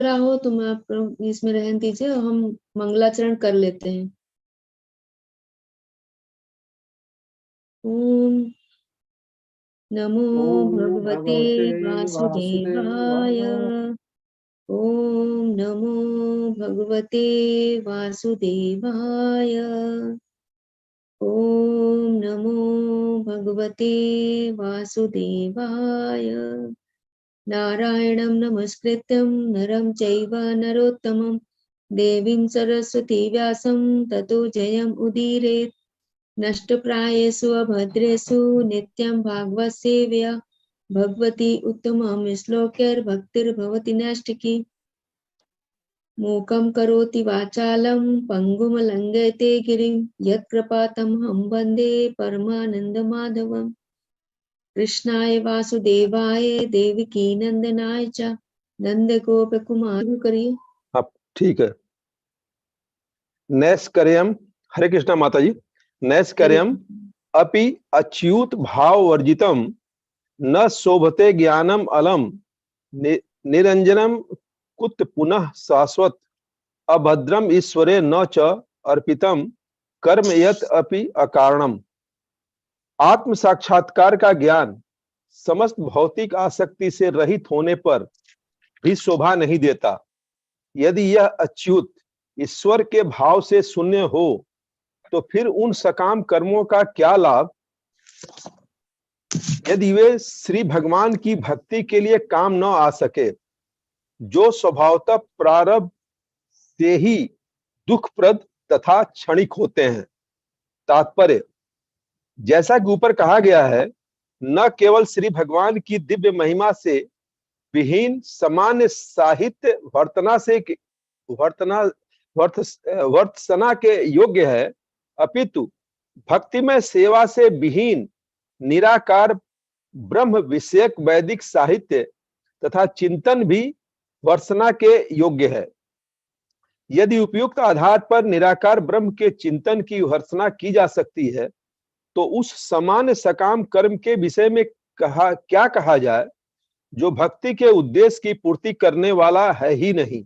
रहा हो तो मैं आप इसमें रहने दीजिए, हम मंगलाचरण कर लेते हैं। ओम नमो भगवते वासुदेवाय। ओम नमो भगवते वासुदेवाय। ओम नमो भगवते वासुदेवाय। नारायणं नमस्कृत्यं नरं चैव नरोत्तमं देवीं सरस्वती व्यासं ततो जयम् उदीरयेत्। नष्टप्रायेषु अभद्रेषु नित्यं भागवत सेव्या भगवती उत्तमं श्लोकैर्भक्तिर्भवति नैष्ठिकी। मूकं करोति वाचालं पङ्गुं लङ्घयते गिरिं यत्कृपातमहं वन्दे परमानन्दमाधवम्। कृष्णाय वासुदेवाय देवकी नंदनाय च नंदगोपकुमार करिए। हाँ ठीक है। नैष्कर्यम, हरे कृष्णा माता जी। नैष्कर्यम अपि अच्युत भाव वर्जितम न शोभते ज्ञानम अलम निरंजनम कुत पुनः शाश्वत अभद्रम ईश्वरे न च अर्पितम कर्म यत अपि अकारणम। आत्म साक्षात्कार का ज्ञान समस्त भौतिक आसक्ति से रहित होने पर भी शोभा नहीं देता। यदि यह अच्युत ईश्वर के भाव से शून्य हो तो फिर उन सकाम कर्मों का क्या लाभ, यदि वे श्री भगवान की भक्ति के लिए काम न आ सके, जो स्वभावतः प्रारब्ध से ही दुखप्रद तथा क्षणिक होते हैं। तात्पर्य, जैसा कि ऊपर कहा गया है, न केवल श्री भगवान की दिव्य महिमा से विहीन सामान्य साहित्य वर्तसना के योग्य है, अपितु भक्तिमय सेवा से विहीन निराकार ब्रह्म विषयक वैदिक साहित्य तथा चिंतन भी वर्षना के योग्य है। यदि उपयुक्त आधार पर निराकार ब्रह्म के चिंतन की वर्षना की जा सकती है तो उस सामान्य सकाम कर्म के विषय में क्या कहा जाए जो भक्ति के उद्देश्य की पूर्ति करने वाला है ही नहीं।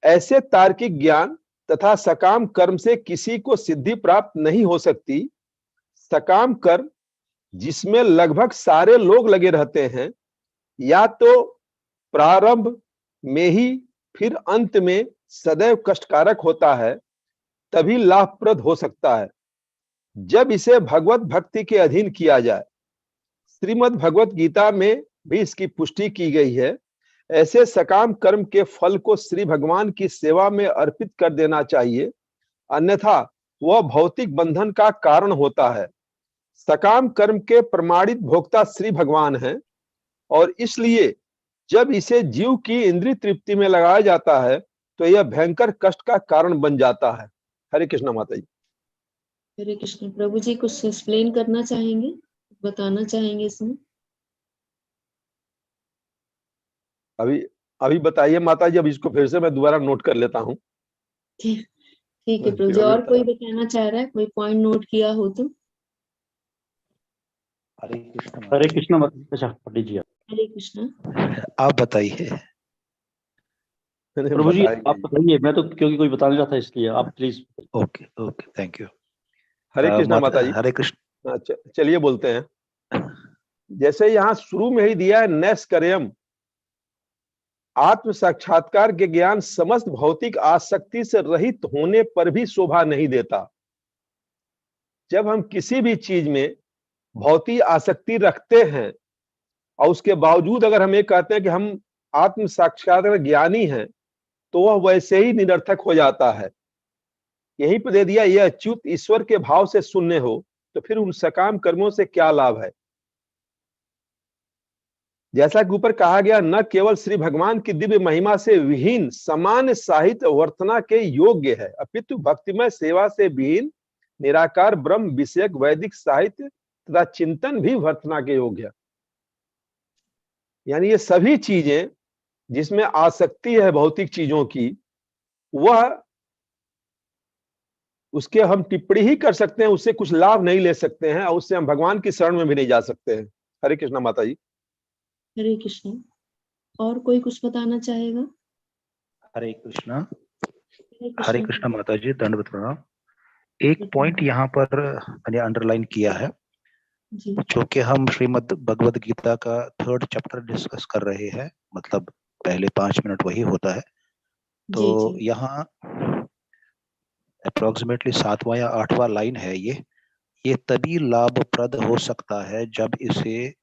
ऐसे तार्किक ज्ञान तथा सकाम कर्म से किसी को सिद्धि प्राप्त नहीं हो सकती। सकाम कर्म जिसमें लगभग सारे लोग लगे रहते हैं, या तो प्रारंभ में ही फिर अंत में सदैव कष्टकारक होता है, तभी लाभप्रद हो सकता है जब इसे भगवत भक्ति के अधीन किया जाए। श्रीमद् भगवत गीता में भी इसकी पुष्टि की गई है। ऐसे सकाम कर्म के फल को श्री भगवान की सेवा में अर्पित कर देना चाहिए, अन्यथा वह भौतिक बंधन का कारण होता है। सकाम कर्म के प्रमाणित भोक्ता श्री भगवान हैं और इसलिए जब इसे जीव की इंद्रिय तृप्ति में लगाया जाता है तो यह भयंकर कष्ट का कारण बन जाता है। हरे कृष्ण माता जी। हरे कृष्ण। प्रभु जी कुछ एक्सप्लेन करना चाहेंगे, बताना चाहेंगे इसमें? अभी बताइए माता जी, अब इसको फिर से मैं दोबारा नोट कर लेता हूँ। ठीक है प्रभु जी। और कोई बताना चाह रहा है, कोई पॉइंट नोट किया हो तो? हरे कृष्ण। अच्छा पंडित जी हरे कृष्ण। आप बताइए। प्रभु जी आप बताइए, मैं तो क्योंकि कोई बताना चाहता है इसलिए आप please. Okay thank you. Hare Krishna माता जी। हरे कृष्ण। चलिए बोलते हैं। जैसे यहाँ शुरू में ही दिया है, नैष्कर्यम, आत्म साक्षात्कार के ज्ञान समस्त भौतिक आसक्ति से रहित होने पर भी शोभा नहीं देता। जब हम किसी भी चीज में भौतिक आसक्ति रखते हैं और उसके बावजूद अगर हम ये कहते हैं कि हम आत्म साक्षात्कार ज्ञानी हैं, तो वह वैसे ही निरर्थक हो जाता है। यहीं पर दे दिया, यह अच्युत ईश्वर के भाव से शून्य हो तो फिर उन सकाम कर्मों से क्या लाभ है। जैसा कि ऊपर कहा गया, न केवल श्री भगवान की दिव्य महिमा से विहीन सामान्य साहित्य वर्तना के योग्य है, अपितु भक्तिमय सेवा से विहीन निराकार ब्रह्म विषयक वैदिक साहित्य तथा चिंतन भी वर्तना के योग्य है। यानी ये सभी चीजें जिसमें आसक्ति है भौतिक चीजों की, वह उसके हम टिप्पणी ही कर सकते हैं, उससे कुछ लाभ नहीं ले सकते हैं और उससे हम भगवान की शरण में भी नहीं जा सकते हैं। हरे कृष्ण माता जी। हरे कृष्ण। और कोई कुछ बताना चाहेगा? हरे कृष्णा। हरे हरे कृष्णा माता जी, दंडवत प्रणाम। एक पॉइंट यहाँ पर मैंने अंडरलाइन किया है, जी क्योंकि हम श्रीमद् भगवद गीता का 3rd चैप्टर डिस्कस कर रहे हैं, मतलब पहले 5 मिनट वही होता है, तो जी यहाँ अप्रोक्सीमेटली 7वां या 8वां लाइन है। ये तभी लाभप्रद हो सकता है जब इसे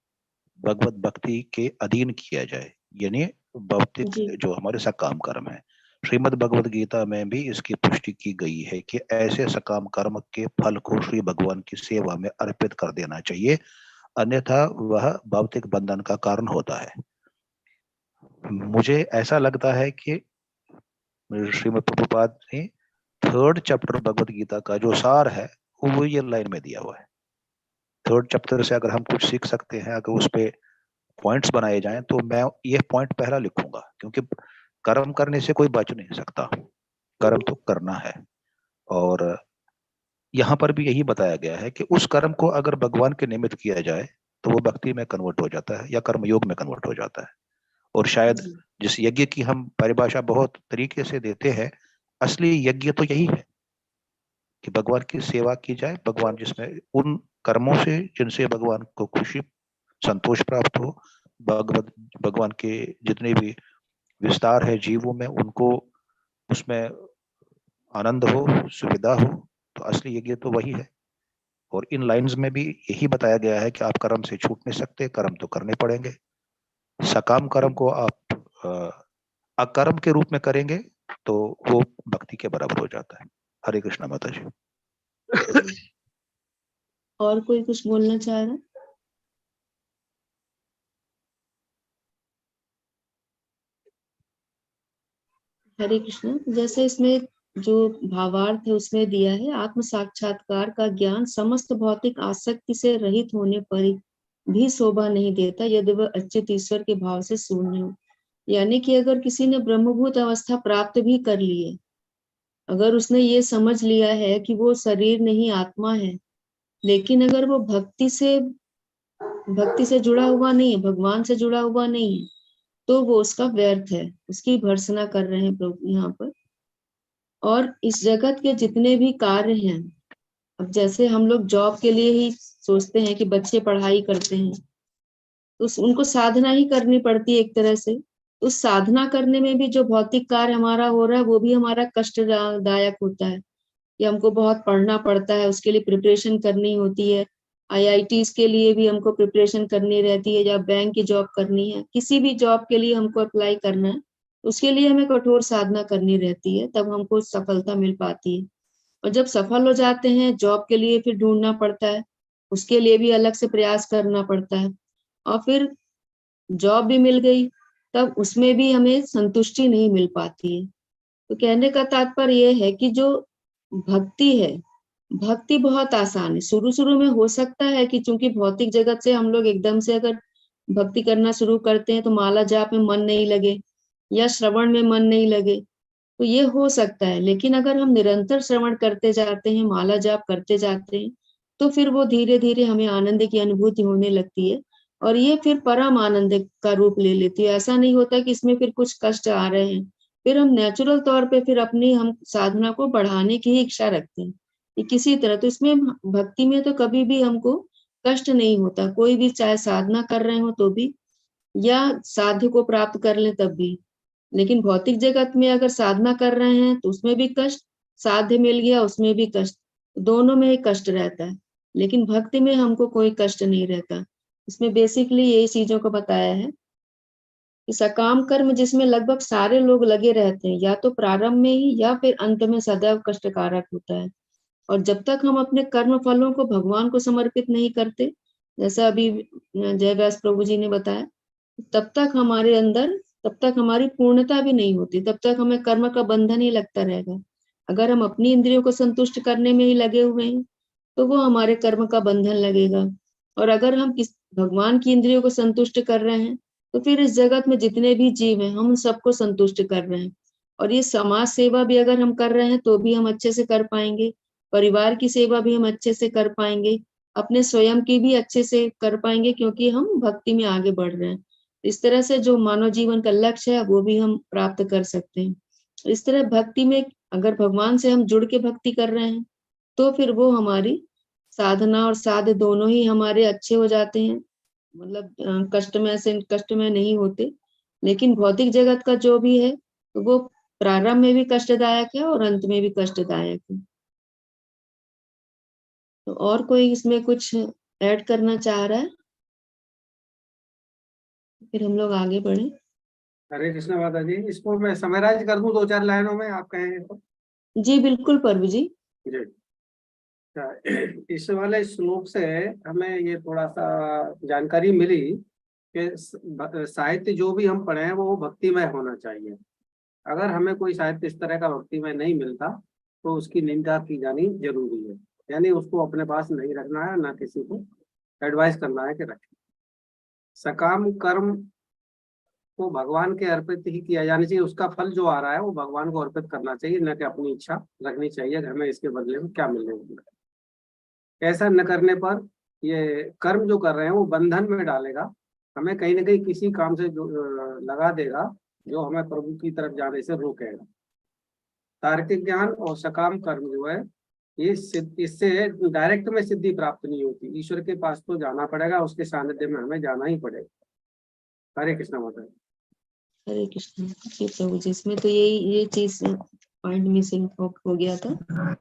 भगवत भक्ति के अधीन किया जाए, यानी भौतिक जी जो हमारे सकाम कर्म है। श्रीमद् भगवद गीता में भी इसकी पुष्टि की गई है कि ऐसे सकाम कर्म के फल को श्री भगवान की सेवा में अर्पित कर देना चाहिए, अन्यथा वह भौतिक बंधन का कारण होता है। मुझे ऐसा लगता है कि श्रीमद् प्रभुपाद ने 3rd चैप्टर भगवद गीता का जो सार है वो ये लाइन में दिया हुआ है। 3rd चैप्टर से अगर हम कुछ सीख सकते हैं, अगर उस पे पॉइंट्स बनाए जाएं, तो मैं ये पॉइंट पहला लिखूंगा, क्योंकि कर्म करने से कोई बच नहीं सकता, कर्म तो करना है। और यहाँ पर भी यही बताया गया है कि उस कर्म को अगर भगवान के निमित्त किया जाए तो वो भक्ति में कन्वर्ट हो जाता है या कर्मयोग में कन्वर्ट हो जाता है। और शायद जी जिस यज्ञ की हम परिभाषा बहुत तरीके से देते हैं, असली यज्ञ तो यही है कि भगवान की सेवा की जाए, भगवान जिसमें उन कर्मों से जिनसे भगवान को खुशी संतोष प्राप्त हो, भगवान के जितने भी विस्तार है जीवों में, उनको उसमें आनंद हो, सुविधा हो, तो असली यज्ञ तो वही है। और इन लाइंस में भी यही बताया गया है कि आप कर्म से छूट नहीं सकते, कर्म तो करने पड़ेंगे। सकाम कर्म को आप अकर्म के रूप में करेंगे तो वो भक्ति के बराबर हो जाता है। हरे कृष्णा माता जी। और कोई कुछ बोलना चाह रहा है? हरे कृष्ण। जैसे इसमें जो भावार्थ है उसमें दिया है, आत्म साक्षात्कार का ज्ञान समस्त भौतिक आसक्ति से रहित होने पर भी शोभा नहीं देता यदि वह अच्युत ईश्वर के भाव से शून्य हो। यानी कि अगर किसी ने ब्रह्मभूत अवस्था प्राप्त भी कर ली है, अगर उसने ये समझ लिया है कि वो शरीर नहीं आत्मा है, लेकिन अगर वो भक्ति से जुड़ा हुआ नहीं है, भगवान से जुड़ा हुआ नहीं है, तो वो उसका व्यर्थ है, उसकी भर्त्सना कर रहे हैं प्रभु यहाँ पर। और इस जगत के जितने भी कार्य हैं, अब जैसे हम लोग जॉब के लिए ही सोचते हैं कि बच्चे पढ़ाई करते हैं, तो उनको साधना ही करनी पड़ती है एक तरह से। उस साधना करने में भी जो भौतिक कार्य हमारा हो रहा है वो भी हमारा कष्टदायक होता है, कि हमको बहुत पढ़ना पड़ता है, उसके लिए प्रिपरेशन करनी होती है। IITs के लिए भी हमको प्रिपरेशन करनी रहती है, या बैंक की जॉब करनी है, किसी भी जॉब के लिए हमको अप्लाई करना है, उसके लिए हमें कठोर साधना करनी रहती है, तब हमको सफलता मिल पाती है। और जब सफल हो जाते हैं, जॉब के लिए फिर ढूंढना पड़ता है, उसके लिए भी अलग से प्रयास करना पड़ता है, और फिर जॉब भी मिल गई, तब उसमें भी हमें संतुष्टि नहीं मिल पाती है। तो कहने का तात्पर्य यह है कि जो भक्ति है, भक्ति बहुत आसान है। शुरू में हो सकता है कि चूंकि भौतिक जगत से हम लोग एकदम से अगर भक्ति करना शुरू करते हैं तो माला जाप में मन नहीं लगे या श्रवण में मन नहीं लगे, तो ये हो सकता है। लेकिन अगर हम निरंतर श्रवण करते जाते हैं, माला जाप करते जाते हैं, तो फिर वो धीरे धीरे हमें आनंद की अनुभूति होने लगती है, और ये फिर परम आनंद का रूप ले लेती है। ऐसा नहीं होता कि इसमें फिर कुछ कष्ट आ रहे हैं, फिर हम नेचुरल तौर पे फिर अपनी हम साधना को बढ़ाने की ही इच्छा रखते हैं कि किसी तरह। तो इसमें भक्ति में तो कभी भी हमको कष्ट नहीं होता, कोई भी चाहे साधना कर रहे हो तो भी, या साध्य को प्राप्त कर ले तब भी। लेकिन भौतिक जगत में अगर साधना कर रहे हैं तो उसमें भी कष्ट, साध्य मिल गया उसमें भी कष्ट, दोनों में ही कष्ट रहता है। लेकिन भक्ति में हमको कोई कष्ट नहीं रहता। इसमें बेसिकली यही चीजों को बताया है कि सकाम कर्म जिसमें लगभग सारे लोग लगे रहते हैं, या तो प्रारंभ में ही या फिर अंत में सदैव कष्टकारक होता है। और जब तक हम अपने कर्म फलों को भगवान को समर्पित नहीं करते, जैसा अभी जय व्यास प्रभु जी ने बताया, तब तक हमारे अंदर, तब तक हमारी पूर्णता भी नहीं होती, तब तक हमें कर्म का बंधन ही लगता रहेगा। अगर हम अपनी इंद्रियों को संतुष्ट करने में ही लगे हुए हैं तो वो हमारे कर्म का बंधन लगेगा। और अगर हम भगवान की इंद्रियों को संतुष्ट कर रहे हैं तो फिर इस जगत में जितने भी जीव हैं हम सबको संतुष्ट कर रहे हैं। और ये समाज सेवा भी अगर हम कर रहे हैं तो भी हम अच्छे से कर पाएंगे, परिवार की सेवा भी हम अच्छे से कर पाएंगे, अपने स्वयं की भी अच्छे से कर पाएंगे, क्योंकि हम भक्ति में आगे बढ़ रहे हैं। इस तरह से जो मानव जीवन का लक्ष्य है वो भी हम प्राप्त कर सकते हैं। इस तरह भक्ति में अगर भगवान से हम जुड़ के भक्ति कर रहे हैं तो फिर वो हमारी साधना और साध दोनों ही हमारे अच्छे हो जाते हैं, मतलब कष्टमय से कष्टमय नहीं होते। लेकिन भौतिक जगत का जो भी है तो वो प्रारंभ में भी कष्टदायक है और अंत में भी कष्टदायक है। तो और कोई इसमें कुछ ऐड करना चाह रहा है? फिर हम लोग आगे बढ़े। हरे कृष्ण माता जी, इसको मैं समराइज कर दूं 2-4 लाइनों में, आप कहें तो? जी बिल्कुल प्रभु जी। जी। इस वाले श्लोक से हमें ये थोड़ा सा जानकारी मिली कि साहित्य जो भी हम पढ़े हैं वो भक्तिमय होना चाहिए। अगर हमें कोई साहित्य इस तरह का भक्तिमय नहीं मिलता तो उसकी निंदा की जानी जरूरी है, यानी उसको अपने पास नहीं रखना है, ना किसी को एडवाइस करना है कि रखें। सकाम कर्म को भगवान के अर्पित ही किया जाना चाहिए, उसका फल जो आ रहा है वो भगवान को अर्पित करना चाहिए, न कि अपनी इच्छा रखनी चाहिए कि हमें इसके बदले में क्या मिलने वाला है। ऐसा न करने पर ये कर्म जो कर रहे हैं वो बंधन में डालेगा, हमें कहीं ना कहीं किसी काम से लगा देगा जो हमें प्रभु की तरफ जाने से रोकेगा। तार्किक ज्ञान और सकाम कर्म जो है ये इससे डायरेक्ट में सिद्धि प्राप्त नहीं होती, ईश्वर के पास तो जाना पड़ेगा, उसके सानिध्य में हमें जाना ही पड़ेगा। हरे कृष्ण माता। हरे कृष्ण जी प्रभु जी। इसमें तो ये चीज पॉइंट मिसिंग हो गया था।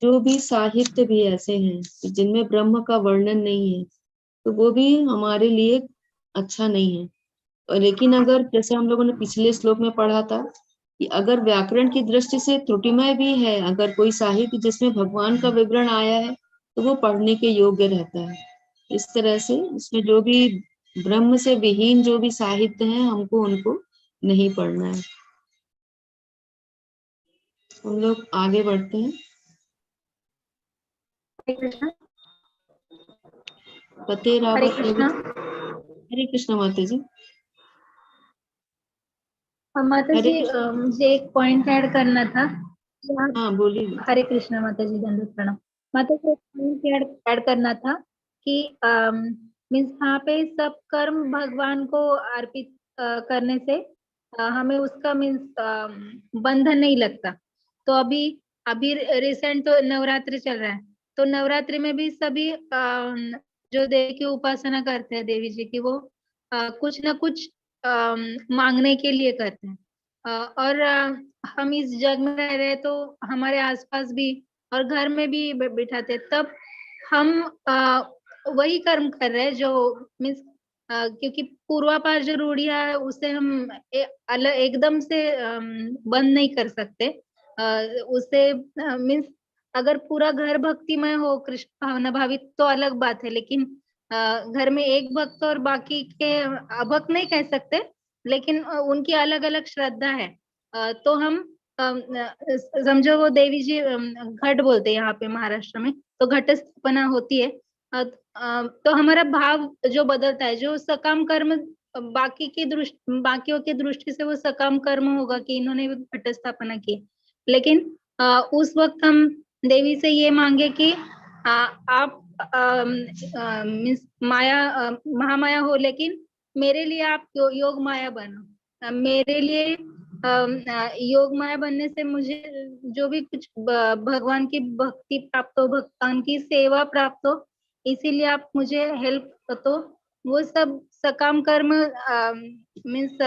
जो भी साहित्य भी ऐसे हैं जिनमें ब्रह्म का वर्णन नहीं है तो वो भी हमारे लिए अच्छा नहीं है। लेकिन अगर जैसे हम लोगों ने पिछले श्लोक में पढ़ा था कि अगर व्याकरण की दृष्टि से त्रुटिमय भी है, अगर कोई साहित्य जिसमें भगवान का विवरण आया है तो वो पढ़ने के योग्य रहता है। इस तरह से इसमें जो भी ब्रह्म से विहीन जो भी साहित्य है हमको उनको नहीं पढ़ना है। हम लोग आगे बढ़ते हैं। फतेह हरे रावत कृष्णा। हरे कृष्ण माता जी। माता हरे जी कृष्ण। मुझे एक पॉइंट ऐड करना था। हाँ बोलिए। हरे कृष्णा माता जी, दंडवत प्रणाम। माता जी एक पॉइंट ऐड करना था कि मीन्स यहाँ पे सब कर्म भगवान को अर्पित करने से हमें उसका मीन्स बंधन नहीं लगता। तो अभी अभी रिसेंट तो नवरात्रि चल रहा है, तो नवरात्रि में भी सभी जो देवी की उपासना करते हैं, देवी जी की, वो कुछ ना कुछ मांगने के लिए करते हैं। और हम इस जग में रह रहे तो हमारे आसपास भी और घर में भी बिठाते, तब हम वही कर्म कर रहे हैं जो मीन्स क्योंकि पूर्वापार जो रूढ़ियां है उसे हम अलग एकदम से बंद नहीं कर सकते। उसे मीन्स अगर पूरा घर भक्तिमय हो, कृष्ण भावना भावित, तो अलग बात है। लेकिन घर में एक भक्त और बाकी के अभक्त नहीं कह सकते, लेकिन उनकी अलग अलग श्रद्धा है। तो हम समझो वो देवी जी घट बोलते हैं यहाँ पे महाराष्ट्र में, तो घट स्थापना होती है। तो हमारा भाव जो बदलता है, जो सकाम कर्म बाकियों की दृष्टि से वो सकाम कर्म होगा कि इन्होंने घट स्थापना की, लेकिन उस वक्त हम देवी से ये मांगे कि आप मीन्स माया महामाया हो, लेकिन मेरे लिए आप योग माया बनो। मेरे लिए योग माया बनने से मुझे जो भी कुछ भगवान की भक्ति प्राप्त हो, भगवान की सेवा प्राप्त हो, इसीलिए आप मुझे हेल्प तो वो सब सकाम कर्म मीन्स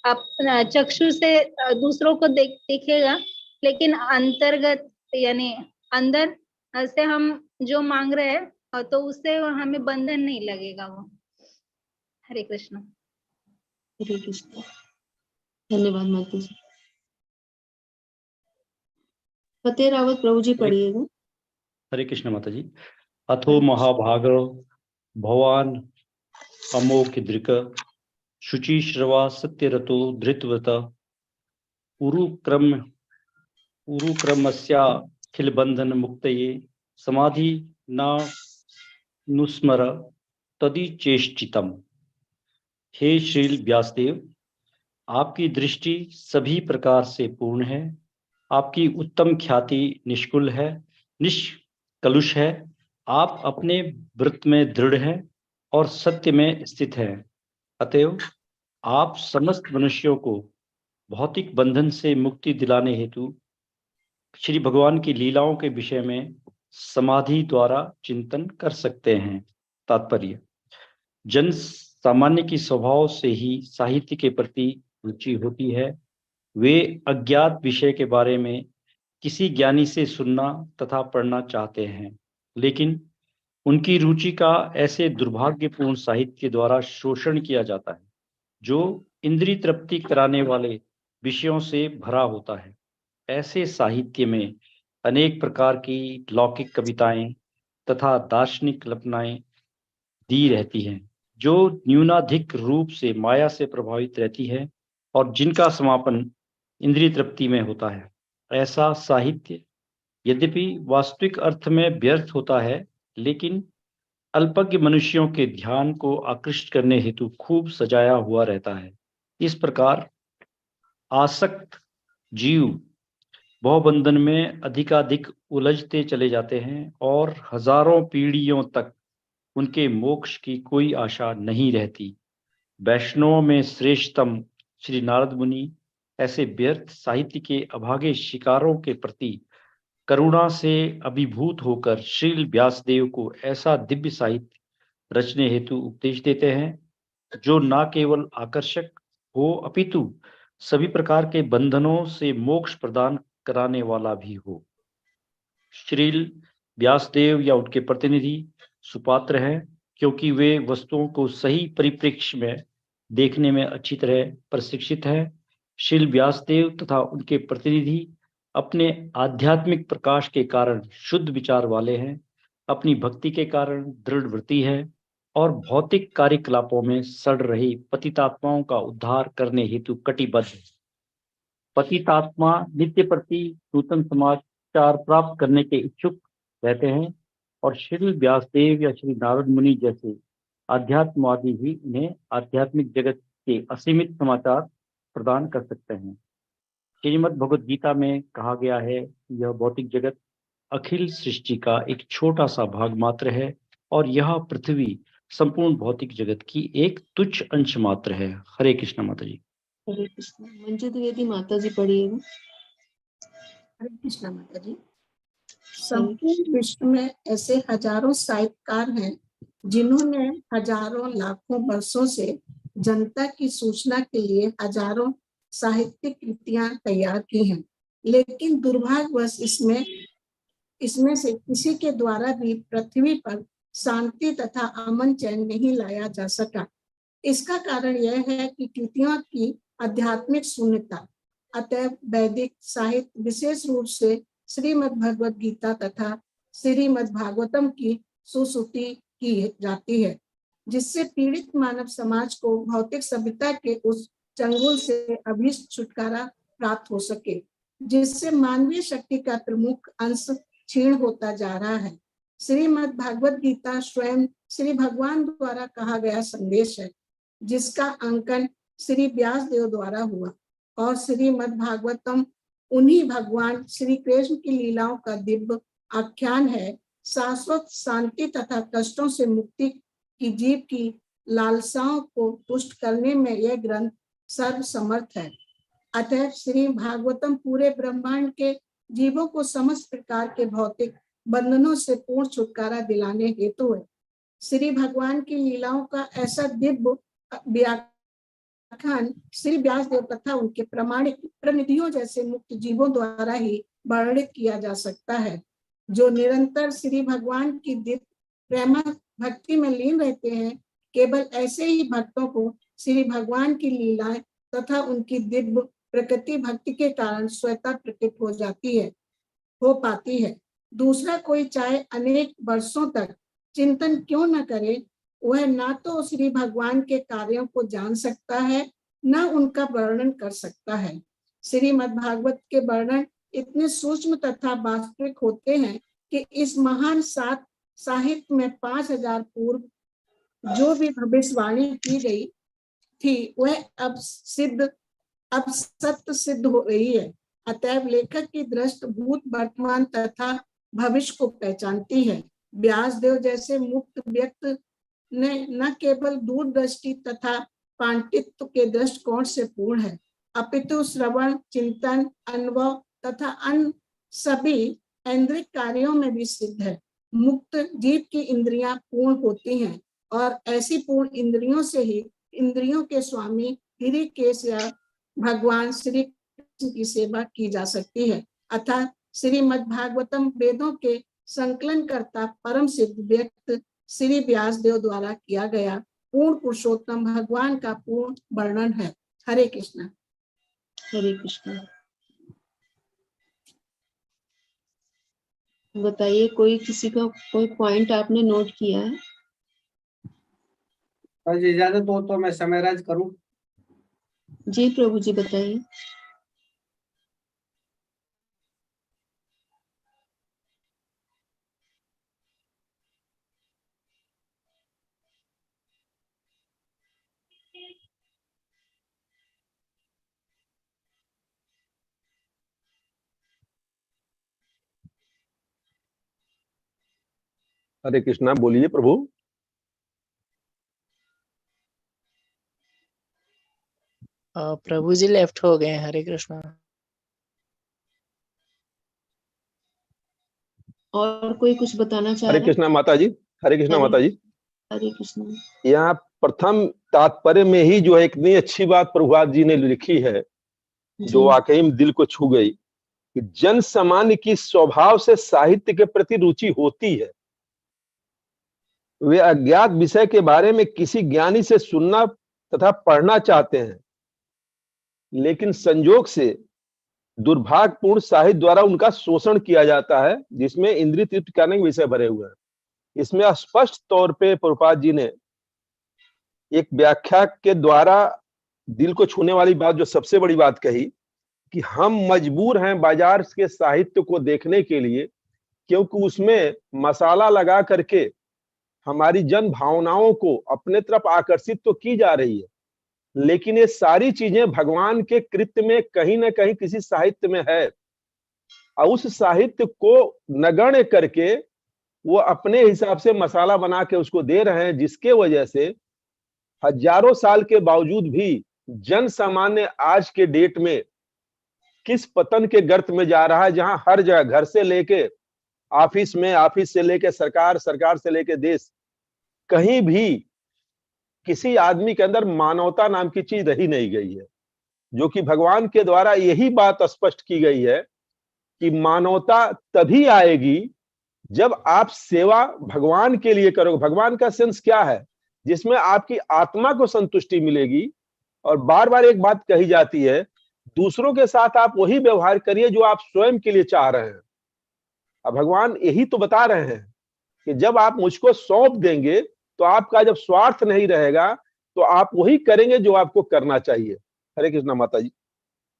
अपना चक्षु से दूसरों को दिखेगा, लेकिन अंतर्गत यानी अंदर से हम जो मांग रहे हैं तो उससे हमें बंधन नहीं लगेगा वो। हरे कृष्ण। हरे कृष्ण। धन्यवाद माता जी। फतेह रावत प्रभु जी पढ़िएगा। हरे कृष्ण माता जी। अथो महाभागो भवान अमोघदृक् शुचिश्रवा सत्यरतो धृतवत उरुक्रमस्याखिल बंधन मुक्तये समाधि न नुस्मर तदि चेष्टितम। हे श्रील व्यासदेव, आपकी दृष्टि सभी प्रकार से पूर्ण है, आपकी उत्तम ख्याति निष्कुल है, निष्कलुष है, आप अपने व्रत में दृढ़ हैं और सत्य में स्थित हैं। अतएव आप समस्त मनुष्यों को भौतिक बंधन से मुक्ति दिलाने हेतु श्री भगवान की लीलाओं के विषय में समाधि द्वारा चिंतन कर सकते हैं। तात्पर्य: जन सामान्य की स्वभाव से ही साहित्य के प्रति रुचि होती है। वे अज्ञात विषय के बारे में किसी ज्ञानी से सुनना तथा पढ़ना चाहते हैं, लेकिन उनकी रुचि का ऐसे दुर्भाग्यपूर्ण साहित्य द्वारा शोषण किया जाता है जो इंद्रिय तृप्ति कराने वाले विषयों से भरा होता है। ऐसे साहित्य में अनेक प्रकार की लौकिक कविताएं तथा दार्शनिक कल्पनाएं दी रहती हैं, जो न्यूनाधिक रूप से माया से प्रभावित रहती है और जिनका समापन इंद्रिय तृप्ति में होता है। ऐसा साहित्य यद्यपि वास्तविक अर्थ में व्यर्थ होता है, लेकिन अल्पज्ञ मनुष्यों के ध्यान को आकृष्ट करने हेतु खूब सजाया हुआ रहता है। इस प्रकार आसक्त जीव भवबंधन में अधिकाधिक उलझते चले जाते हैं और हजारों पीढ़ियों तक उनके मोक्ष की कोई आशा नहीं रहती। वैष्णवों में श्रेष्ठतम श्री नारद मुनि ऐसे व्यर्थ साहित्य के अभागे शिकारों के प्रति करुणा से अभिभूत होकर श्रील व्यासदेव को ऐसा दिव्य साहित्य रचने हेतु उपदेश देते हैं जो न केवल आकर्षक हो अपितु सभी प्रकार के बंधनों से मोक्ष प्रदान कराने वाला भी हो। श्रील व्यासदेव या उनके प्रतिनिधि सुपात्र हैं, क्योंकि वे वस्तुओं को सही परिप्रेक्ष्य में देखने में अच्छी तरह प्रशिक्षित है। श्रील व्यासदेव तथा उनके प्रतिनिधि अपने आध्यात्मिक प्रकाश के कारण शुद्ध विचार वाले हैं, अपनी भक्ति के कारण दृढ़ व्रती है और भौतिक कार्यकलापों में सड़ रही पतितात्माओं का उद्धार करने हेतु कटिबद्ध है। पतितात्मा नित्य प्रति नूतन समाचार प्राप्त करने के इच्छुक रहते हैं और श्री व्यासदेव या श्री नारद मुनि जैसे आध्यात्मवादी ही उन्हें आध्यात्मिक जगत के असीमित समाचार प्रदान कर सकते हैं। श्रीमद् भगवद गीता में कहा गया है कि यह भौतिक जगत अखिल सृष्टि का एक छोटा सा भाग मात्र है और यह पृथ्वी संपूर्ण भौतिक जगत की एक तुच्छ अंश मात्र है। हरे कृष्ण माता जी। हरे कृष्ण। मंजू द्विवेदी माता जी पढ़िएगा। हरे कृष्ण माता जी। संपूर्ण विश्व में ऐसे हजारों साहित्यकार हैं जिन्होंने हजारों लाखों वर्षों से जनता की सूचना के लिए हजारों साहित्यिक कृतियां तैयार की हैं, लेकिन दुर्भाग्यवश इसमें से किसी के द्वारा भी पृथ्वी पर शांति तथा अमन चैन नहीं लाया जा सका। इसका कारण यह है कि कृतियों की आध्यात्मिक शून्यता। अतः वैदिक साहित्य विशेष रूप से श्रीमद् भगवद गीता तथा श्रीमद् भागवतम की सुस्तुति की जाती है, जिससे पीड़ित मानव समाज को भौतिक सभ्यता के उस चंगुल से अभीष्ट छुटकारा प्राप्त हो सके, जिससे मानवीय शक्ति का प्रमुख अंश क्षीण होता जा रहा है। श्रीमद् भागवत गीता स्वयं श्री भगवान द्वारा कहा गया संदेश है, जिसका अंकन श्री व्यासदेव द्वारा हुआ और श्रीमद् भागवतम उन्हीं भगवान श्री कृष्ण की लीलाओं का दिव्य आख्यान है। शाश्वत शांति तथा कष्टों से मुक्ति की जीव की लालसाओं को पुष्ट करने में यह ग्रंथ सर्वसमर्थ है। अतः श्री भागवतम पूरे ब्रह्मांड के जीवों को समस्त प्रकार के भौतिक बंधनों से पूर्ण छुटकारा दिलाने हेतु है। श्री भगवान की लीलाओं का ऐसा दिव्य व्याख्यान श्री व्यासदेव तथा उनके प्रामाणिक प्रतिनिधियों जैसे मुक्त जीवों द्वारा ही वर्णित किया जा सकता है, जो निरंतर श्री भगवान की दिव्य प्रेम भक्ति में लीन रहते हैं। केवल ऐसे ही भक्तों को श्री भगवान की लीलाएं तथा उनकी दिव्य प्रकृति भक्ति के कारण स्वतः प्रकट हो पाती है। दूसरा कोई चाहे अनेक वर्षों तक चिंतन क्यों न करे, वह ना तो श्री भगवान के कार्यों को जान सकता है, न उनका वर्णन कर सकता है। श्रीमद् भागवत के वर्णन इतने सूक्ष्म तथा वास्तविक होते हैं कि इस महान साहित्य में 5000 पूर्व जो भी भविष्यवाणी की गई थी वह अब सत्य सिद्ध हो रही है। अतएव लेखक की दृष्टि भूत वर्तमान तथा भविष्य को पहचानती है। व्यासदेव जैसे मुक्त व्यक्ति ने न केवल दूरदृष्टि तथा पांडित्य के दृष्टिकोण से पूर्ण है, अपितु श्रवण, चिंतन, अनुभव तथा अन्य सभी इंद्रिय कार्यों में भी सिद्ध है। मुक्त जीव की इंद्रियां पूर्ण होती हैं और ऐसी पूर्ण इंद्रियों से ही इंद्रियों के स्वामी हृकेश या भगवान श्री कृष्ण की सेवा की जा सकती है। अतः श्रीमद् भागवतम वेदों के संकलन करता परम सिद्ध व्यक्त श्री व्यासदेव द्वारा किया गया पूर्ण पुरुषोत्तम भगवान का पूर्ण वर्णन है। हरे कृष्ण। हरे कृष्ण। बताइए, कोई किसी का कोई पॉइंट आपने नोट किया है? और इजाजत हो तो मैं समराइज करूं। जी प्रभु जी बताइए। हरे कृष्णा, बोलिए प्रभु। प्रभु जी लेफ्ट हो गए हैं। हरे कृष्णा। और कोई कुछ बताना चाह हरे रहा है? कृष्णा माता जी। हरे कृष्णा माता जी। हरे कृष्ण। यहाँ प्रथम तात्पर्य में ही जो है इतनी अच्छी बात प्रभुपाद जी ने लिखी है जो वाकई में दिल को छू गई कि जन सामान्य की स्वभाव से साहित्य के प्रति रुचि होती है। वे अज्ञात विषय के बारे में किसी ज्ञानी से सुनना तथा पढ़ना चाहते हैं, लेकिन संजोग से दुर्भाग्यपूर्ण साहित्य द्वारा उनका शोषण किया जाता है, जिसमें इंद्रिय तृप्ति करने के विषय भरे हुए हैं। इसमें स्पष्ट तौर पे प्रभुपाद जी ने एक व्याख्या के द्वारा दिल को छूने वाली बात, जो सबसे बड़ी बात कही कि हम मजबूर हैं बाजार के साहित्य को देखने के लिए, क्योंकि उसमें मसाला लगा करके हमारी जन भावनाओं को अपने तरफ आकर्षित तो की जा रही है, लेकिन ये सारी चीजें भगवान के कृत्य में कहीं ना कहीं किसी साहित्य में है, और उस साहित्य को नगण्य करके वो अपने हिसाब से मसाला बना के उसको दे रहे हैं, जिसके वजह से हजारों साल के बावजूद भी जन सामान्य आज के डेट में किस पतन के गर्त में जा रहा है, जहां हर जगह घर से लेके ऑफिस में, ऑफिस से लेके सरकार, सरकार से लेके देश, कहीं भी किसी आदमी के अंदर मानवता नाम की चीज रही नहीं गई है। जो कि भगवान के द्वारा यही बात स्पष्ट की गई है कि मानवता तभी आएगी जब आप सेवा भगवान के लिए करोगे। भगवान का सेंस क्या है? जिसमें आपकी आत्मा को संतुष्टि मिलेगी। और बार बार एक बात कही जाती है, दूसरों के साथ आप वही व्यवहार करिए जो आप स्वयं के लिए चाह रहे हैं। अब भगवान यही तो बता रहे हैं कि जब आप मुझको सौंप देंगे तो आपका जब स्वार्थ नहीं रहेगा तो आप वही करेंगे जो आपको करना चाहिए। हरे कृष्णा माता जी।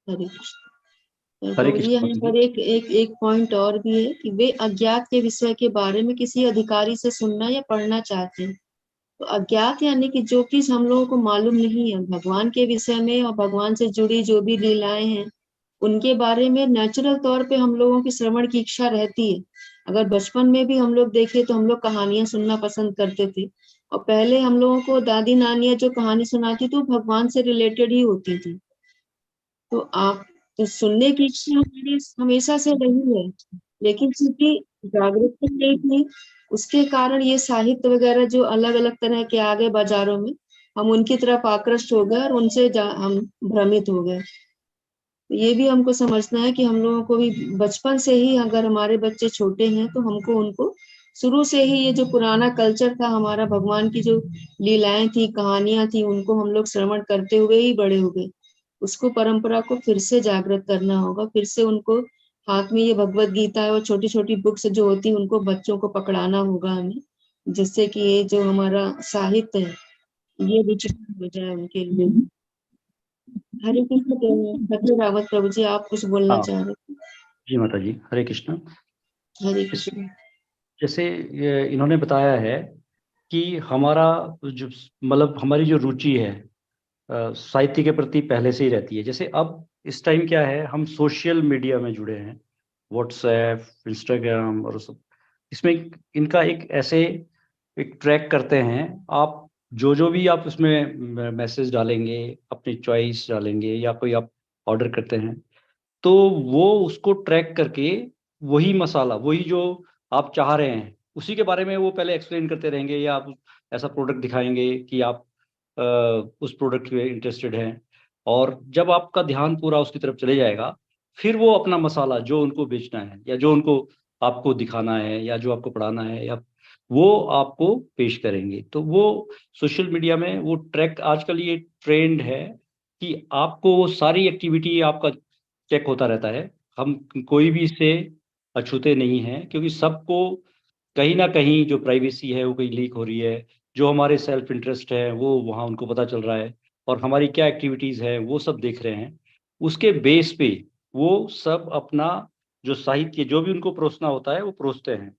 हरे कृष्ण। यहाँ कृष्ण। पर एक पॉइंट और भी है कि वे अज्ञात के विषय के बारे में किसी अधिकारी से सुनना या पढ़ना चाहते हैं। तो अज्ञात यानी कि जो चीज हम लोगों को मालूम नहीं है भगवान के विषय में और भगवान से जुड़ी जो भी लीलाएं हैं उनके बारे में नेचुरल तौर पे हम लोगों की श्रवण की इच्छा रहती है। अगर बचपन में भी हम लोग देखे तो हम लोग कहानियां सुनना पसंद करते थे, और पहले हम लोगों को दादी नानियां जो कहानी सुनाती थी वो भगवान से रिलेटेड ही होती थी। तो आप तो सुनने की इच्छा हमारी हमेशा से रही है, लेकिन चूंकि जागरूकता नहीं थी उसके कारण ये साहित्य वगैरह जो अलग अलग तरह के आ गए बाजारों में, हम उनकी तरफ आकृष्ट हो गए और उनसे हम भ्रमित हो गए। तो ये भी हमको समझना है कि हम लोगों को भी बचपन से ही, अगर हमारे बच्चे छोटे हैं तो हमको उनको शुरू से ही ये जो पुराना कल्चर था हमारा, भगवान की जो लीलाएं थी, कहानियां थी, उनको हम लोग श्रवण करते हुए ही बड़े हो गए। उसको परंपरा को फिर से जागृत करना होगा, फिर से उनको हाथ में ये भगवत गीता है और छोटी छोटी बुक्स जो होती है उनको बच्चों को पकड़ाना होगा हमें, जिससे कि ये जो हमारा साहित्य है ये रुचिकर हो जाए उनके लिए। हरे कृष्ण। रावत प्रभु जी आप कुछ बोलना चाह रहे थे? जी माता जी, हरे कृष्ण। हरे कृष्ण। जैसे इन्होंने बताया है कि हमारा जो मतलब हमारी जो रुचि है साहित्य के प्रति पहले से ही रहती है। जैसे अब इस टाइम क्या है, हम सोशल मीडिया में जुड़े हैं, व्हाट्सएप, इंस्टाग्राम और सब, इसमें इनका एक ऐसे एक ट्रैक करते हैं। आप जो भी आप उसमें मैसेज डालेंगे, अपनी चॉइस डालेंगे या कोई आप ऑर्डर करते हैं, तो वो उसको ट्रैक करके वही मसाला, वही जो आप चाह रहे हैं उसी के बारे में वो पहले एक्सप्लेन करते रहेंगे, या आप ऐसा प्रोडक्ट दिखाएंगे कि आप उस प्रोडक्ट में इंटरेस्टेड हैं, और जब आपका ध्यान पूरा उसकी तरफ चले जाएगा, फिर वो अपना मसाला जो उनको बेचना है या जो उनको आपको दिखाना है या जो आपको पढ़ाना है, या वो आपको पेश करेंगे। तो वो सोशल मीडिया में वो ट्रैक, आजकल ये ट्रेंड है कि आपको वो सारी एक्टिविटी आपका चेक होता रहता है। हम कोई भी इससे अछूते नहीं हैं, क्योंकि सबको कहीं ना कहीं जो प्राइवेसी है वो कहीं लीक हो रही है, जो हमारे सेल्फ इंटरेस्ट है वो वहाँ उनको पता चल रहा है, और हमारी क्या एक्टिविटीज़ है वो सब देख रहे हैं। उसके बेस पे वो सब अपना जो साहित्य जो भी उनको परोसना होता है वो परोसते हैं,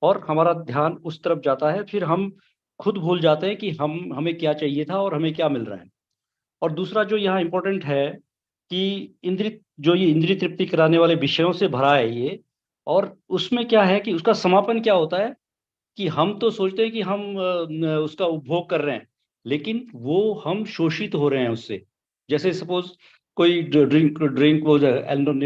और हमारा ध्यान उस तरफ जाता है। फिर हम खुद भूल जाते हैं कि हमें क्या चाहिए था और हमें क्या मिल रहा है। और दूसरा जो यहाँ इम्पोर्टेंट है कि ये इंद्रिय तृप्ति कराने वाले विषयों से भरा है ये, और उसमें क्या है कि उसका समापन क्या होता है कि हम तो सोचते हैं कि हम उसका उपभोग कर रहे हैं, लेकिन वो हम शोषित हो रहे हैं उससे। जैसे सपोज कोई ड्रिंक वो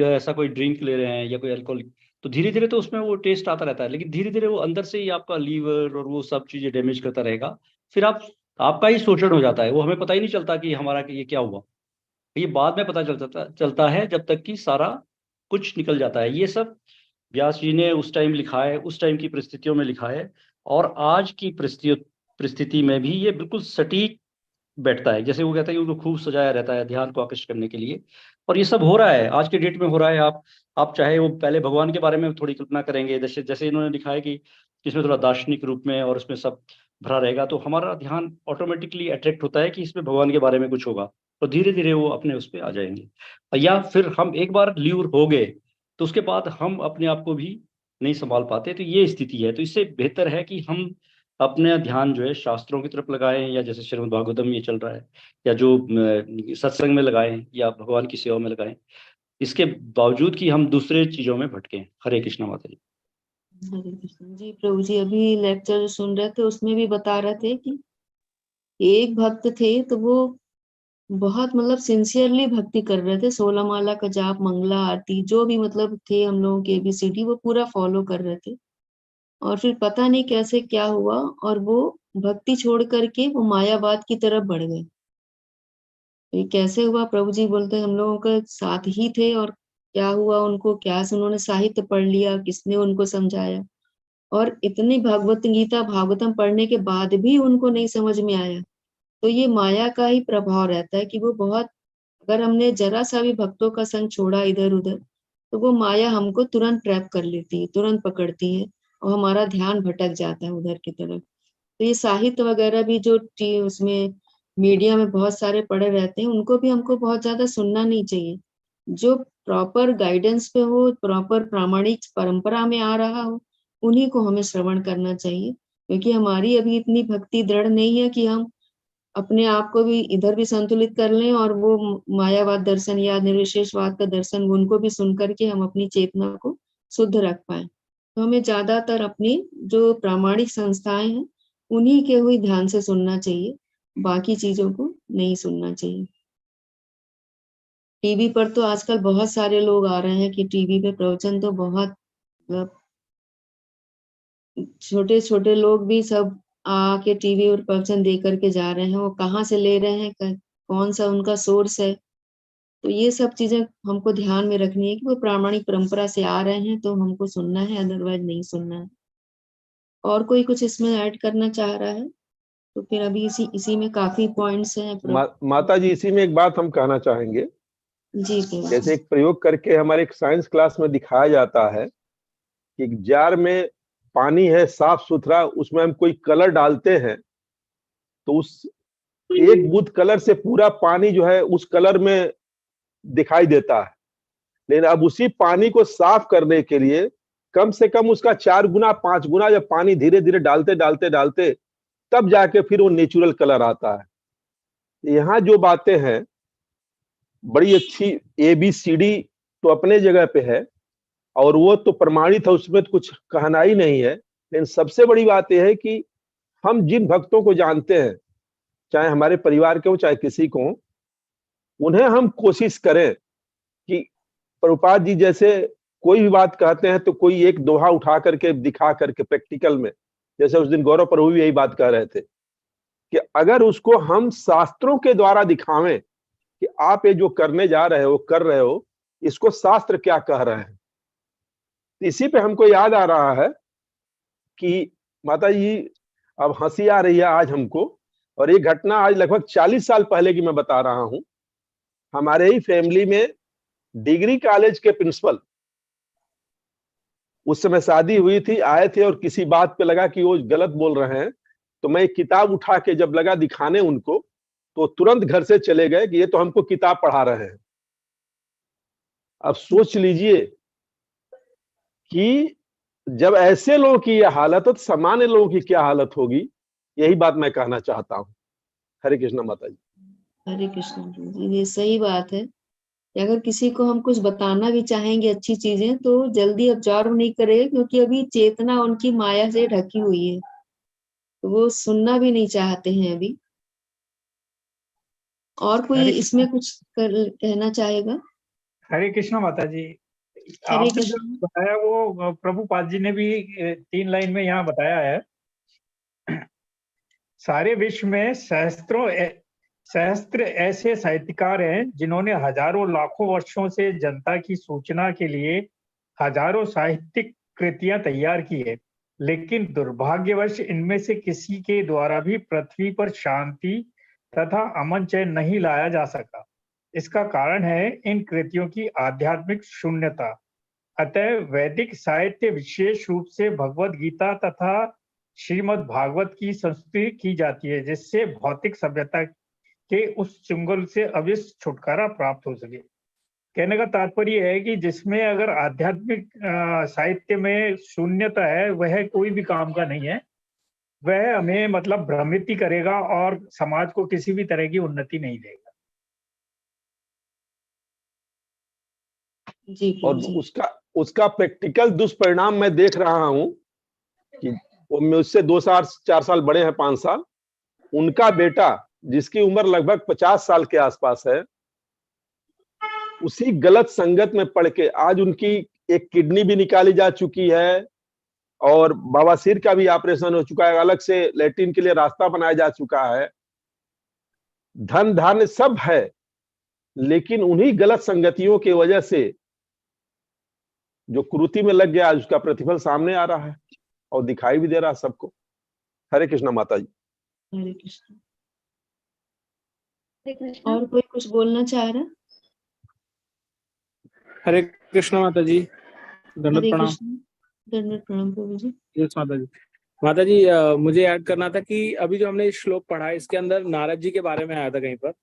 ऐसा कोई ड्रिंक ले रहे हैं या कोई अल्कोहल, तो धीरे धीरे तो उसमें वो टेस्ट आता रहता है, लेकिन धीरे धीरे वो अंदर से ही आपका लीवर और वो सब चीजें डैमेज करता रहेगा। फिर आपका ही शोषण हो जाता है, वो हमें पता ही नहीं चलता कि हमारा ये क्या हुआ। ये बाद में पता चलता है, जब तक कि सारा कुछ निकल जाता है। ये सब व्यास जी ने उस टाइम लिखा है, उस टाइम की परिस्थितियों में लिखा है, और आज की परिस्थिति में भी ये बिल्कुल सटीक बैठता है। जैसे वो कहता है कि उनको खूब सजाया रहता है ध्यान को आकर्षित करने के लिए, और ये सब हो रहा है आज के डेट में हो रहा है। आप चाहे वो पहले भगवान के बारे में थोड़ी कल्पना करेंगे, जैसे जैसे इन्होंने लिखा है कि इसमें थोड़ा दार्शनिक रूप में और उसमें सब भरा रहेगा, तो हमारा ध्यान ऑटोमेटिकली अट्रैक्ट होता है कि इसमें भगवान के बारे में कुछ होगा, और धीरे धीरे वो अपने उस पर आ जाएंगे। या फिर हम एक बार ल्यूर हो गए तो उसके बाद हम अपने आप को भी नहीं संभाल पाते। तो ये स्थिति है। तो इससे बेहतर है कि हम अपने ध्यान जो है शास्त्रों की तरफ लगाएं, या जैसे श्रीमद् भागवतम ये चल रहा है, या जो सत्संग में लगाएं या भगवान की सेवा में लगाएं, इसके बावजूद कि हम दूसरे चीजों में भटकें। हरे कृष्णा माता जी। हरे कृष्ण जी। प्रभु जी अभी लेक्चर जो सुन रहे थे उसमें भी बता रहे थे कि एक भक्त थे, तो वो बहुत मतलब सिंसियरली भक्ति कर रहे थे, 16 माला का जाप, मंगला आरती, जो भी मतलब थे हम लोगों के ABCD वो पूरा फॉलो कर रहे थे। और फिर पता नहीं कैसे क्या हुआ, और वो भक्ति छोड़ करके वो मायावाद की तरफ बढ़ गए। ये कैसे हुआ? प्रभु जी बोलते हम लोगों के साथ ही थे, और क्या हुआ उनको, क्या उन्होंने साहित्य पढ़ लिया, किसने उनको समझाया, और इतनी भगवत गीता भागवतम पढ़ने के बाद भी उनको नहीं समझ में आया। तो ये माया का ही प्रभाव रहता है कि वो बहुत, अगर हमने जरा सा भी भक्तों का संग छोड़ा इधर उधर, तो वो माया हमको तुरंत ट्रैप कर लेती है, तुरंत पकड़ती है, और हमारा ध्यान भटक जाता है उधर की तरफ। तो ये साहित्य वगैरह भी जो उसमें मीडिया में बहुत सारे पड़े रहते हैं, उनको भी हमको बहुत ज्यादा सुनना नहीं चाहिए। जो प्रॉपर गाइडेंस पे हो, प्रॉपर प्रामाणिक परंपरा में आ रहा हो, उन्हीं को हमें श्रवण करना चाहिए। क्योंकि हमारी अभी इतनी भक्ति दृढ़ नहीं है कि हम अपने आप को भी इधर भी संतुलित कर लें, और वो मायावाद दर्शन या निर्विशेषवाद का दर्शन उनको भी सुन करके हम अपनी चेतना को शुद्ध रख पाए। तो हमें ज्यादातर अपनी जो प्रामाणिक संस्थाएं हैं उन्हीं के हुई ध्यान से सुनना चाहिए, बाकी चीजों को नहीं सुनना चाहिए। टीवी पर तो आजकल बहुत सारे लोग आ रहे हैं कि टीवी पे प्रवचन तो बहुत, छोटे छोटे लोग भी सब आके टीवी और प्रवचन दे करके जा रहे हैं। वो कहाँ से ले रहे हैं, कौन सा उनका सोर्स है, तो ये सब चीजें हमको ध्यान में रखनी है कि वो प्रामाणिक परंपरा से आ रहे हैं तो हमको सुनना है, अदरवाइज नहीं सुनना है। और कोई कुछ इसमें ऐड करना चाह रहा है तो फिर अभी इसी में काफी पॉइंट्स हैं। माता जी इसी में एक बात हम कहना चाहेंगे। जी जैसे एक प्रयोग करके हमारे एक साइंस क्लास में दिखाया जाता है कि एक जार में पानी है साफ सुथरा, उसमें हम कोई कलर डालते हैं तो उस एक बूंद कलर से पूरा पानी जो है उस कलर में दिखाई देता है। लेकिन अब उसी पानी को साफ करने के लिए कम से कम उसका 4 गुना 5 गुना जब पानी धीरे धीरे डालते डालते डालते तब जाके फिर वो नेचुरल कलर आता है। यहाँ जो बातें हैं बड़ी अच्छी, ABCD तो अपने जगह पे है और वो तो प्रमाणित है, उसमें तो कुछ कहना ही नहीं है। लेकिन सबसे बड़ी बात यह है कि हम जिन भक्तों को जानते हैं, चाहे हमारे परिवार के हो चाहे किसी को, उन्हें हम कोशिश करें प्रभुपाद जी जैसे कोई भी बात कहते हैं तो कोई एक दोहा उठा करके दिखा करके प्रैक्टिकल में, जैसे उस दिन गौरव प्रभु भी यही बात कह रहे थे कि अगर उसको हम शास्त्रों के द्वारा दिखावें कि आप ये जो करने जा रहे हो, कर रहे हो, इसको शास्त्र क्या कह रहे हैं। इसी पे हमको याद आ रहा है कि माता जी, अब हंसी आ रही है आज हमको, और ये घटना आज लगभग 40 साल पहले की मैं बता रहा हूं। हमारे ही फैमिली में डिग्री कॉलेज के प्रिंसिपल, उस समय शादी हुई थी, आए थे और किसी बात पे लगा कि वो गलत बोल रहे हैं, तो मैं एक किताब उठा के जब लगा दिखाने उनको, तो तुरंत घर से चले गए कि ये तो हमको किताब पढ़ा रहे हैं। अब सोच लीजिए कि जब ऐसे लोगों की यह हालत हो तो सामान्य लोगों की क्या हालत होगी। यही बात मैं कहना चाहता हूँ। हरे कृष्ण माता जी। हरे कृष्ण जी, ये सही बात है कि अगर किसी को हम कुछ बताना भी चाहेंगे अच्छी चीजें तो जल्दी ऑब्जर्व नहीं करेगा, क्योंकि अभी चेतना उनकी माया से ढकी हुई है, तो वो सुनना भी नहीं चाहते हैं अभी। और कोई इसमें कुछ कहना चाहेगा? हरे कृष्ण माता जी, हरे आपने जो कृष्ण। बताया वो प्रभुपाद जी ने भी 3 लाइन में यहाँ बताया है। सारे विश्व में सहस्त्र ऐसे साहित्यकार हैं जिन्होंने हजारों लाखों वर्षों से जनता की सूचना के लिए हजारों साहित्यिक कृतियां तैयार की है, लेकिन दुर्भाग्यवश इनमें से किसी के द्वारा भी पृथ्वी पर शांति तथा अमन चैन नहीं लाया जा सका। इसका कारण है इन कृतियों की आध्यात्मिक शून्यता। अतः वैदिक साहित्य विशेष रूप से भगवत गीता तथा श्रीमद् भागवत की संस्तुति की जाती है, जिससे भौतिक सभ्यता के उस चुंगल से अवश्य छुटकारा प्राप्त हो सके। कहने का तात्पर्य है कि जिसमें अगर आध्यात्मिक साहित्य में शून्यता है, वह कोई भी काम का नहीं है, वह हमें मतलब भ्रमित ही करेगा और समाज को किसी भी तरह की उन्नति नहीं देगा। जी और उसका प्रैक्टिकल दुष्परिणाम मैं देख रहा हूं कि वो मुझसे 2-4 साल बड़े हैं, 5 साल, उनका बेटा जिसकी उम्र लगभग 50 साल के आसपास है, उसी गलत संगत में पड़ के आज उनकी एक किडनी भी निकाली जा चुकी है और बवासीर का भी ऑपरेशन हो चुका है, अलग से लैट्रिन के लिए रास्ता बनाया जा चुका है, धन धान्य सब है, लेकिन उन्हीं गलत संगतियों की वजह से जो कुरीति में लग गया, उसका प्रतिफल सामने आ रहा है और दिखाई भी दे रहा है सबको। हरे कृष्ण माता जी। हरे कृष्ण। और कोई कुछ बोलना चाह रहा? हरे कृष्ण माता जी, दंडवत हरे प्रणाम। कृष्ण। दंडवत प्रणाम प्रभु जी। यस माता जी। माता जी, मुझे ऐड करना था कि अभी जो हमने श्लोक पढ़ा इसके अंदर नारद जी के बारे में आया था कहीं पर,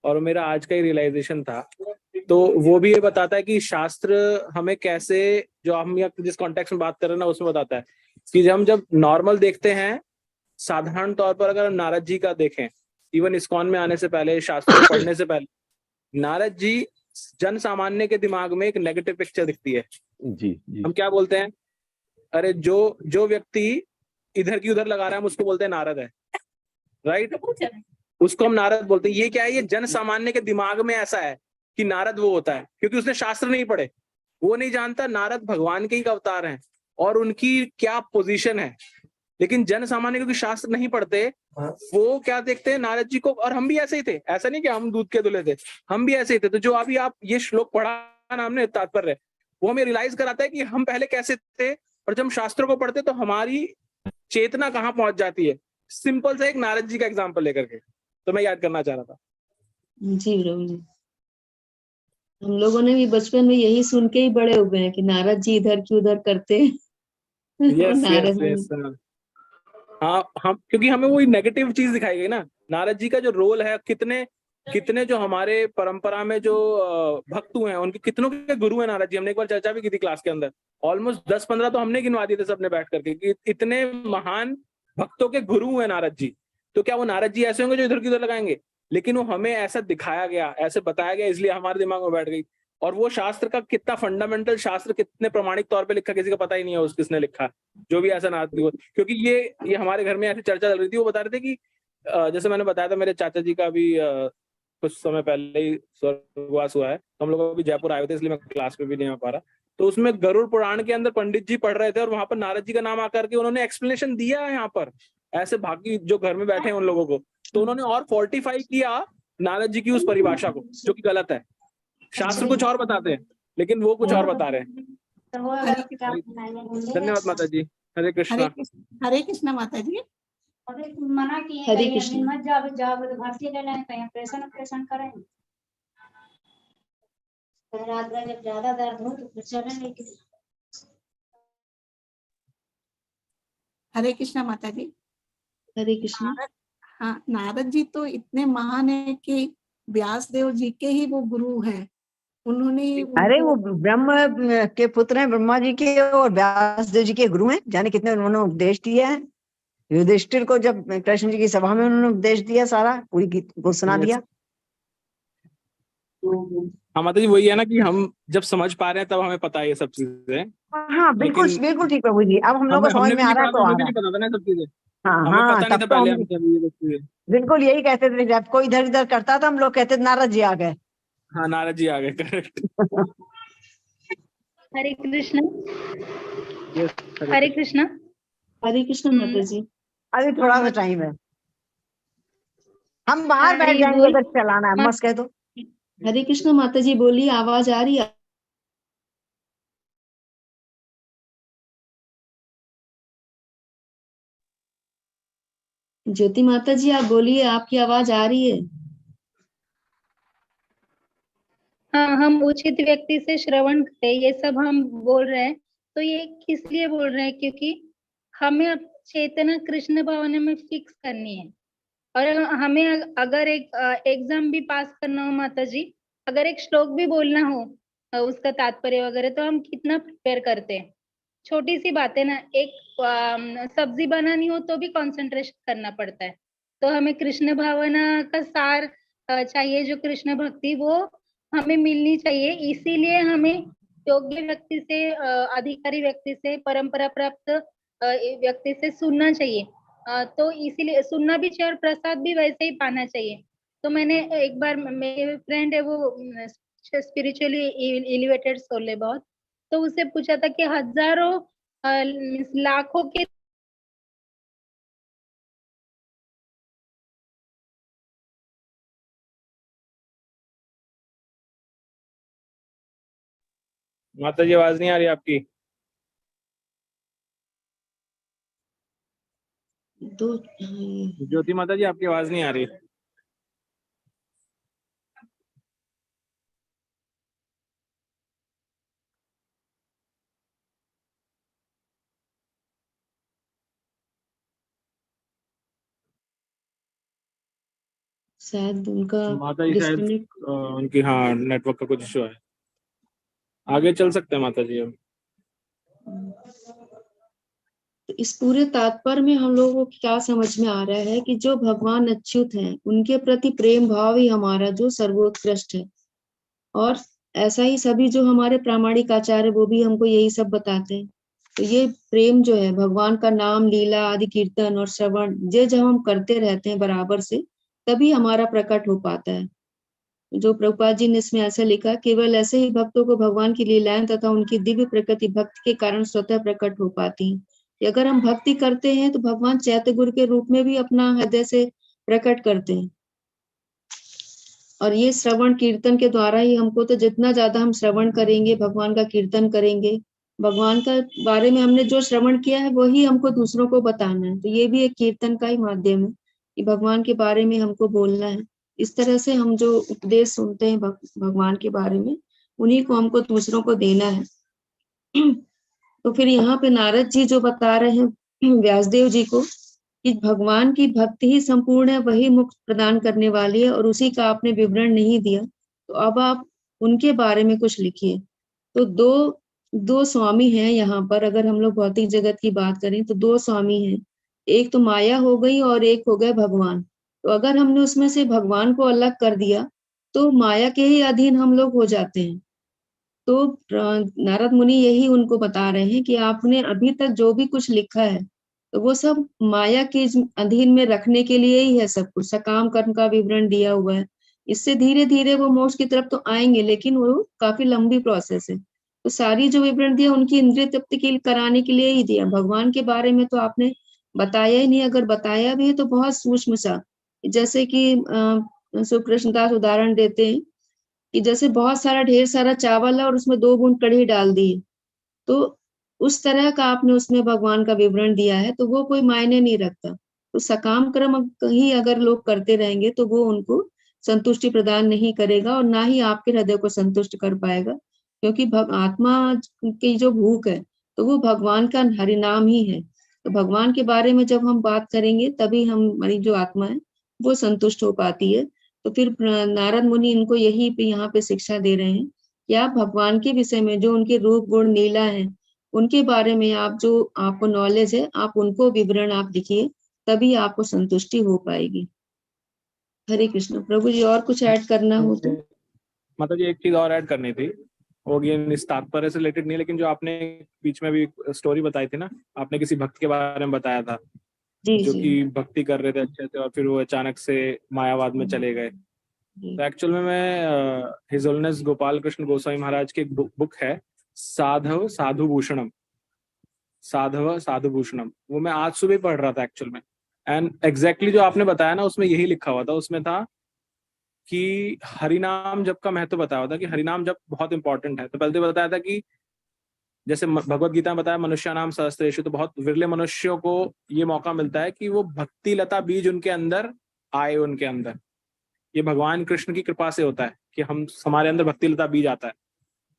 और मेरा आज का ही रियलाइजेशन था। तो वो भी ये बताता है कि शास्त्र हमें कैसे, जो हम जिस कॉन्टेक्स्ट में बात कर रहे हैं ना, उसमें बताता है कि जब नॉर्मल देखते हैं, साधारण तौर पर अगर हम नारद जी का देखें, इवन इस्कॉन में आने से पहले, शास्त्र पढ़ने से पहले, नारद जी जन सामान्य के दिमाग में एक नेगेटिव पिक्चर दिखती है। जी। हम क्या बोलते हैं, अरे जो व्यक्ति इधर की उधर लगा रहा है हम उसको बोलते हैं नारद है, राइट? उसको हम नारद बोलते हैं। ये क्या है, ये जन सामान्य के दिमाग में ऐसा है कि नारद वो होता है, क्योंकि उसने शास्त्र नहीं पढ़े, वो नहीं जानता नारद भगवान के ही अवतार हैं और उनकी क्या पोजीशन है। लेकिन जन सामान्य क्योंकि शास्त्र नहीं पढ़ते, वो क्या देखते हैं नारद जी को। और हम भी ऐसे ही थे, ऐसा नहीं कि हम दूध के धुले थे, हम भी ऐसे ही थे। तो जो अभी आप ये श्लोक पढ़ा ना हमने, तात्पर्य वो हमें रियलाइज कराता है कि हम पहले कैसे थे, और जब हम शास्त्रों को पढ़ते तो हमारी चेतना कहाँ पहुंच जाती है। सिंपल से एक नारद जी का एग्जाम्पल लेकर के तो मैं याद करना चाह रहा था। जी प्रभु जी, हम लोगों ने भी बचपन में यही सुन के ही बड़े हुए हैं कि नारद जी इधर की उधर करते हैं। यस। हाँ, हम क्योंकि हमें वही नेगेटिव चीज दिखाई गई ना। नारद जी का जो रोल है, कितने जो हमारे परंपरा में जो भक्त हुए हैं, उनके कितनों के गुरु हैं नारद जी। हमने एक बार चर्चा भी की थी क्लास के अंदर, ऑलमोस्ट 10-15 तो हमने गिनवा दिए थे सबने बैठ करके कि इतने महान भक्तों के गुरु हैं नारद जी। तो क्या वो नारद जी ऐसे होंगे जो इधर की उधर लगाएंगे? लेकिन वो हमें ऐसा दिखाया गया, ऐसे बताया गया, इसलिए हमारे दिमाग में बैठ गई। और वो शास्त्र का कितना फंडामेंटल, शास्त्र कितने प्रमाणिक तौर पे लिखा, किसी को पता ही नहीं है किसने लिखा, जो भी ऐसा नारद जी। क्योंकि ये हमारे घर में ऐसी चर्चा चल रही थी। वो बता रहे थे कि जैसे मैंने बताया था, मेरे चाचा जी का भी कुछ समय पहले ही स्वर्गवास हुआ है, तो हम लोग अभी जयपुर आए थे, इसलिए मैं क्लास में भी नहीं आ पा रहा। तो उसमें गरुड़ पुराण के अंदर पंडित जी पढ़ रहे थे और वहां पर नारद जी का नाम आकर के उन्होंने एक्सप्लेनेशन दिया है यहाँ पर, ऐसे बाकी जो घर में बैठे हैं उन लोगों को, तो उन्होंने और फोर्टिफाई किया नारद जी की उस परिभाषा को, जो कि गलत है। शास्त्र कुछ और बताते हैं लेकिन वो कुछ और बता रहे हैं। धन्यवाद माता जी। हरे कृष्णा। हरे कृष्णा माता जी। मना किए हरे कृष्ण। मत जाओ जाओ भर्ती ले लें, कहीं ऑपरेशन करें। रात में जब ज्यादा दर्द हो तो कुछ चले नहीं। हरे कृष्णा माता जी। हरे कृष्ण। हाँ, नारद जी तो इतने महान है कि व्यास देव जी के ही वो गुरु हैं। उन्होंने अरे वो ब्रह्म के पुत्र हैं, ब्रह्मा जी के, और व्यास देव जी के गुरु हैं। जाने कितने उन्होंने उपदेश दिया है। युधिष्ठिर को जब कृष्ण जी की सभा में उन्होंने उपदेश दिया, सारा पूरी गीत को सुना दिया। हाँ माता जी, वही है ना कि हम जब समझ पा रहे हैं तब हमें पता है ये सब चीजें। हाँ बिल्कुल बिल्कुल ठीक प्रभु जी, अब हम लोग को समझ में आ रहा है तो आ रहा है। पता था ना सब चीजें। हाँ हमें हाँ, पता नहीं था तब तो पहले हम ये चीजें। बिल्कुल यही कहते थे, जब कोई इधर उधर करता था हम लोग कहते थे नारद जी आ गए। हाँ नारद जी आ गए, करेक्ट। हरे कृष्ण। हरे कृष्ण। हरे कृष्ण माता जी। अभी थोड़ा सा टाइम है, हम बाहर बैठ हरि जाएंगे बोल। अगर चलाना है, मस्त कह दो। हरे कृष्ण माता जी, बोलिए, आवाज आ रही है? ज्योति माता जी आप बोलिए, आपकी आवाज आ रही है? हाँ, हम उचित व्यक्ति से श्रवण करें, ये सब हम बोल रहे हैं। तो ये किस लिए बोल रहे हैं? क्योंकि हमें अब चेतना कृष्ण भावना में फिक्स करनी है। और हमें अगर एक एग्जाम भी पास करना हो माता जी, अगर एक श्लोक भी बोलना हो उसका तात्पर्य वगैरह, तो हम कितना प्रिपेयर करते हैं। छोटी सी बात है ना, एक सब्जी बनानी हो तो भी कंसंट्रेशन करना पड़ता है। तो हमें कृष्ण भावना का सार चाहिए, जो कृष्ण भक्ति वो हमें मिलनी चाहिए। इसीलिए हमें योग्य व्यक्ति से, अधिकारी व्यक्ति से, परंपरा प्राप्त व्यक्ति से सुनना चाहिए। तो इसीलिए सुनना भी चाहिए और प्रसाद भी वैसे ही पाना चाहिए। तो मैंने एक बार, मेरे फ्रेंड है वो स्पिरिचुअली एलिवेटेड सोल है बहुत, तो उससे पूछा था कि हजारों लाखों के माता जी आवाज नहीं आ रही आपकी? ज्योति माता जी आपकी आवाज नहीं आ रही। शायद उनका माता जी शायद डिस्कनेक्ट। उनकी, हाँ, नेटवर्क का कुछ इशू है। आगे चल सकते हैं माता जी अब। तो इस पूरे तात्पर्य में हम लोगों को क्या समझ में आ रहा है कि जो भगवान अच्युत हैं, उनके प्रति प्रेम भाव ही हमारा जो सर्वोत्कृष्ट है। और ऐसा ही सभी जो हमारे प्रामाणिक आचार्य वो भी हमको यही सब बताते हैं। तो ये प्रेम जो है, भगवान का नाम, लीला आदि कीर्तन और श्रवण, ये जब हम करते रहते हैं बराबर से, तभी हमारा प्रकट हो पाता है। जो प्रभुपाद जी ने इसमें ऐसा लिखा, केवल ऐसे ही भक्तों को भगवान की लीलाएं तथा उनकी दिव्य प्रकृति भक्ति के कारण स्वतः प्रकट हो पाती हैं। कि अगर हम भक्ति करते हैं तो भगवान चैत्य गुरु के रूप में भी अपना हृदय से प्रकट करते हैं। और ये श्रवण कीर्तन के द्वारा ही हमको, तो जितना ज्यादा हम श्रवण करेंगे, भगवान का कीर्तन करेंगे, भगवान का बारे में हमने जो श्रवण किया है वही हमको दूसरों को बताना है। तो ये भी एक कीर्तन का ही माध्यम है कि भगवान के बारे में हमको बोलना है। इस तरह से हम जो उपदेश सुनते हैं भगवान के बारे में, उन्हीं को हमको दूसरों को देना है। तो फिर यहाँ पे नारद जी जो बता रहे हैं व्यासदेव जी को कि भगवान की भक्ति ही संपूर्ण है, वही मुक्त प्रदान करने वाली है, और उसी का आपने विवरण नहीं दिया, तो अब आप उनके बारे में कुछ लिखिए। तो दो स्वामी हैं यहाँ पर। अगर हम लोग भौतिक जगत की बात करें तो दो स्वामी हैं, एक तो माया हो गई और एक हो गए भगवान। तो अगर हमने उसमें से भगवान को अलग कर दिया तो माया के ही अधीन हम लोग हो जाते हैं। तो नारद मुनि यही उनको बता रहे हैं कि आपने अभी तक जो भी कुछ लिखा है तो वो सब माया के अधीन में रखने के लिए ही है। सब कुछ सकाम कर्म का विवरण दिया हुआ है, इससे धीरे धीरे वो मोक्ष की तरफ तो आएंगे, लेकिन वो काफी लंबी प्रोसेस है। तो सारी जो विवरण दिया उनकी इंद्रिय तृप्ति के कराने के लिए ही दिया। भगवान के बारे में तो आपने बताया ही नहीं, अगर बताया भी है तो बहुत सूक्ष्म सा। जैसे कि सुकृष्णदास उदाहरण देते हैं कि जैसे बहुत सारा ढेर सारा चावल है और उसमें 2 बूंद कढ़ी डाल दी, तो उस तरह का आपने उसमें भगवान का विवरण दिया है, तो वो कोई मायने नहीं रखता। तो सकाम कर्म ही अगर लोग करते रहेंगे तो वो उनको संतुष्टि प्रदान नहीं करेगा और ना ही आपके हृदय को संतुष्ट कर पाएगा, क्योंकि आत्मा की जो भूख है तो वो भगवान का हरिनाम ही है। तो भगवान के बारे में जब हम बात करेंगे तभी हमारी जो आत्मा है वो संतुष्ट हो पाती है। तो फिर नारद मुनि इनको यही पे यहाँ पे शिक्षा दे रहे हैं कि आप भगवान के विषय में जो उनके रूप गुण लीला है उनके बारे में आप जो आपको नॉलेज है आप उनको विवरण आप लिखिए, तभी आपको संतुष्टि हो पाएगी। हरे कृष्ण। प्रभु जी और कुछ ऐड करना हो तो? मतलब ये एक चीज और ऐड करनी थी, वो अगेन इस तात्पर्य से रिलेटेड नहीं, लेकिन जो आपने बीच में भी स्टोरी बताई थी ना, आपने किसी भक्त के बारे में बताया था जो कि भक्ति कर रहे थे अच्छे से और फिर वो अचानक से मायावाद में चले गए। तो एक्चुअल में मैं हिज होलिनेस गोपाल कृष्ण गोस्वामी महाराज की एक बुक है साधव साधु भूषणम, साधव साधु भूषणम, वो मैं आज सुबह पढ़ रहा था एक्चुअल में। एंड एग्जैक्टली जो आपने बताया ना उसमें यही लिखा हुआ था, उसमें था कि हरिनाम जप का महत्व बताया हुआ था कि हरिनाम जप बहुत इंपॉर्टेंट है। तो पहले तो बताया था कि जैसे भगवत गीता में बताया मनुष्य नाम सहस्त्रेषु, तो बहुत विरले मनुष्यों को ये मौका मिलता है कि वो भक्ति लता बीज उनके अंदर आए, उनके अंदर। ये भगवान कृष्ण की कृपा से होता है कि हमारे अंदर भक्ति लता बीज आता है।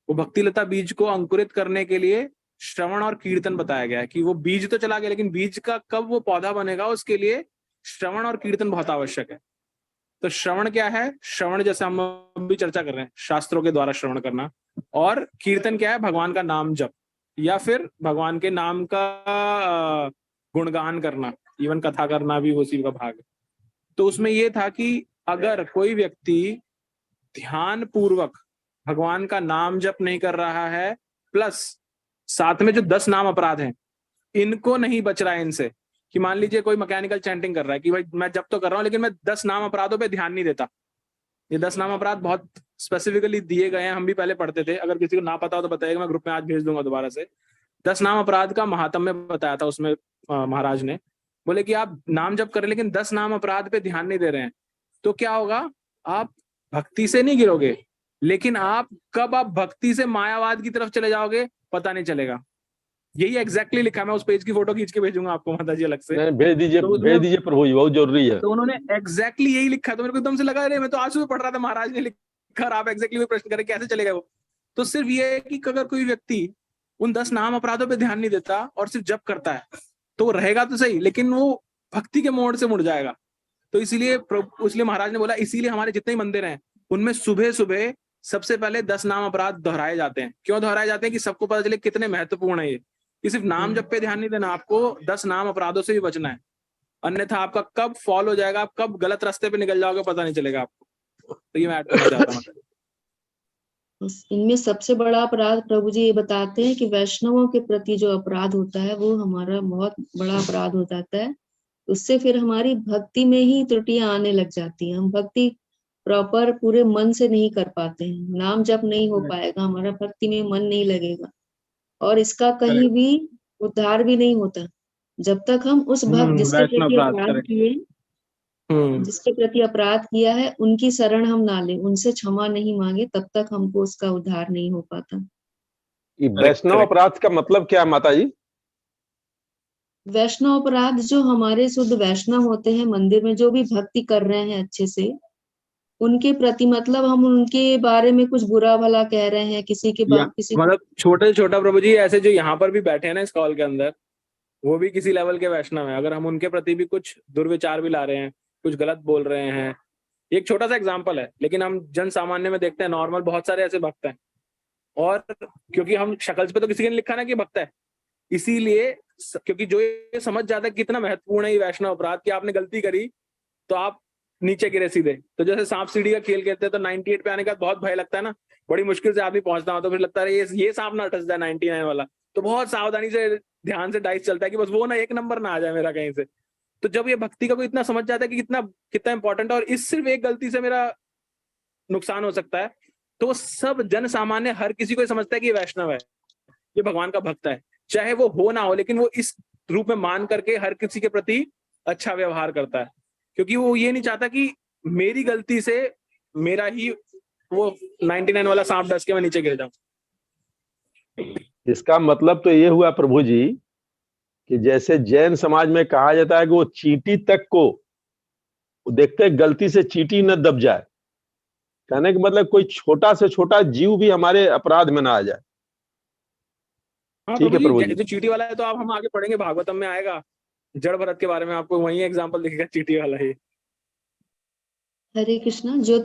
वो भक्ति लता बीज को अंकुरित करने के लिए श्रवण और कीर्तन बताया गया है कि वो बीज तो चला गया, लेकिन बीज का कब वो पौधा बनेगा उसके लिए श्रवण और कीर्तन बहुत आवश्यक है। तो श्रवण क्या है? श्रवण जैसे हम अभी चर्चा कर रहे हैं, शास्त्रों के द्वारा श्रवण करना। और कीर्तन क्या है? भगवान का नाम जप या फिर भगवान के नाम का गुणगान करना, इवन कथा करना भी उसी का भाग है। तो उसमें ये था कि अगर कोई व्यक्ति ध्यान पूर्वक भगवान का नाम जप नहीं कर रहा है, प्लस साथ में जो 10 नाम अपराध हैं इनको नहीं बच रहा है इनसे, कि मान लीजिए कोई मैकेनिकल चैंटिंग कर रहा है कि भाई मैं जप तो कर रहा हूं लेकिन मैं 10 नाम अपराधों पे ध्यान नहीं देता। ये 10 नाम अपराध बहुत स्पेसिफिकली दिए गए हैं, हम भी पहले पढ़ते थे, अगर किसी को ना पता हो तो बताइएगा, मैं ग्रुप में आज भेज दूंगा दोबारा से। 10 नाम अपराध का महात्म्य बताया था उसमें महाराज ने, बोले कि आप नाम जप करें लेकिन 10 नाम अपराध पे ध्यान नहीं दे रहे हैं तो क्या होगा? आप भक्ति से नहीं गिरोगे, लेकिन आप कब आप भक्ति से मायावाद की तरफ चले जाओगे पता नहीं चलेगा। यही एग्जैक्टली लिखा है, मैं उस पेज की फोटो खींच के भेजूंगा आपको माता जी अलग से। भेज दीजिए, तो भेज दीजिए प्रभु जी, बहुत जरूरी है। तो उन्होंने एग्जैक्टली यही लिखा, तो मेरे को एकदम से लगा अरे मैं तो आज सुबह पढ़ रहा था महाराज ने लिखा और आप एग्जैक्टली वो प्रश्न करें कैसे चलेगा वो। तो सिर्फ ये है कि अगर कोई व्यक्ति उन 10 नाम अपराधों पे ध्यान नहीं देता और सिर्फ जप करता है तो वो रहेगा तो सही, लेकिन वो भक्ति के मोड़ से मुड़ जाएगा। तो इसलिए महाराज ने बोला, इसीलिए हमारे जितने ही मंदिर हैं उनमें सुबह सुबह सबसे पहले 10 नाम अपराध दोहराए जाते हैं। क्यों दोहराए जाते हैं? कि सबको पता चले कितने महत्वपूर्ण है ये, कि सिर्फ नाम जप पे ध्यान नहीं देना, आपको 10 नाम अपराधों से भी बचना है, अन्यथा आपका कब फॉल हो जाएगा, आप कब गलत रास्ते पे निकल जाओगे पता नहीं चलेगा आपको। तो ये मैं ऐड करना चाहता हूँ। इनमें सबसे बड़ा अपराध प्रभु जी ये बताते हैं कि वैष्णवों के प्रति जो अपराध होता है वो हमारा बहुत बड़ा अपराध हो जाता है। उससे फिर हमारी भक्ति में ही त्रुटियां आने लग जाती हैं, हम भक्ति प्रॉपर पूरे मन से नहीं कर पाते हैं, नाम जप नहीं हो पाएगा, हमारा भक्ति में मन नहीं लगेगा और इसका कहीं भी उद्धार भी नहीं होता जब तक हम उस भक्त जिसके प्रति अपराध किए, जिसके प्रति अपराध किया है उनकी शरण हम ना लें, उनसे क्षमा नहीं मांगे, तब तक हमको उसका उद्धार नहीं हो पाता। वैष्णव अपराध का मतलब क्या है माता जी? वैष्णव अपराध जो हमारे शुद्ध वैष्णव होते हैं, मंदिर में जो भी भक्ति कर रहे हैं अच्छे से, उनके प्रति मतलब हम उनके बारे में कुछ बुरा भला कह रहे हैं, किसी के मतलब छोटे छोटा प्रभु जी ऐसे जो यहाँ पर भी बैठे हैं ना इस कॉल के अंदर, वो भी किसी लेवल के वैष्णव है। अगर हम उनके प्रति भी कुछ दुर्विचार भी ला रहे हैं, कुछ गलत बोल रहे हैं, एक छोटा सा एग्जाम्पल है, लेकिन हम जन सामान्य में देखते हैं नॉर्मल बहुत सारे ऐसे भक्त हैं, और क्योंकि हम शक्ल पे तो किसी ने लिखा ना कि भक्त है, इसीलिए क्योंकि जो ये समझ जाता है कितना महत्वपूर्ण है ये वैष्णव अपराध, कि आपने गलती करी तो आप नीचे गिरे सीधे। तो जैसे सांप सीढ़ी का खेल खेलते हैं तो 98 पे आने का बहुत भय लगता है ना, बड़ी मुश्किल से आदमी पहुंचता हो, तो फिर लगता है ये सांप ना टच जाए 99 वाला, तो बहुत सावधानी से ध्यान से डाइस चलता है कि बस वो ना 1 नंबर ना आ जाए मेरा कहीं से। तो जब ये भक्ति का कोई इतना समझ जाता है कि कितना इंपॉर्टेंट है, और इस सिर्फ एक गलती से मेरा नुकसान हो सकता है, तो सब जन सामान्य हर किसी को समझता है कि ये वैष्णव है, ये भगवान का भक्त है, चाहे वो हो ना हो, लेकिन वो इस रूप में मान करके हर किसी के प्रति अच्छा व्यवहार करता है, क्योंकि वो ये नहीं चाहता कि मेरी गलती से मेरा ही वो 99 वाला सांप डस के मैं नीचे गिर जाऊं। इसका मतलब तो ये हुआ प्रभु जी कि जैसे जैन समाज में कहा जाता है कि वो चींटी तक को देखते गलती से चींटी न दब जाए, कहने का मतलब कोई छोटा से छोटा जीव भी हमारे अपराध में ना आ जाए। हाँ ठीक है प्रभु जी। जो चींटी वाला है तो आप हम आगे पढ़ेंगे, भागवतम में आएगा जड़ भरत के बारे में, आपको वही एग्जाम्पल दिखेगा चींटी वाला ही। हरे कृष्णा। जो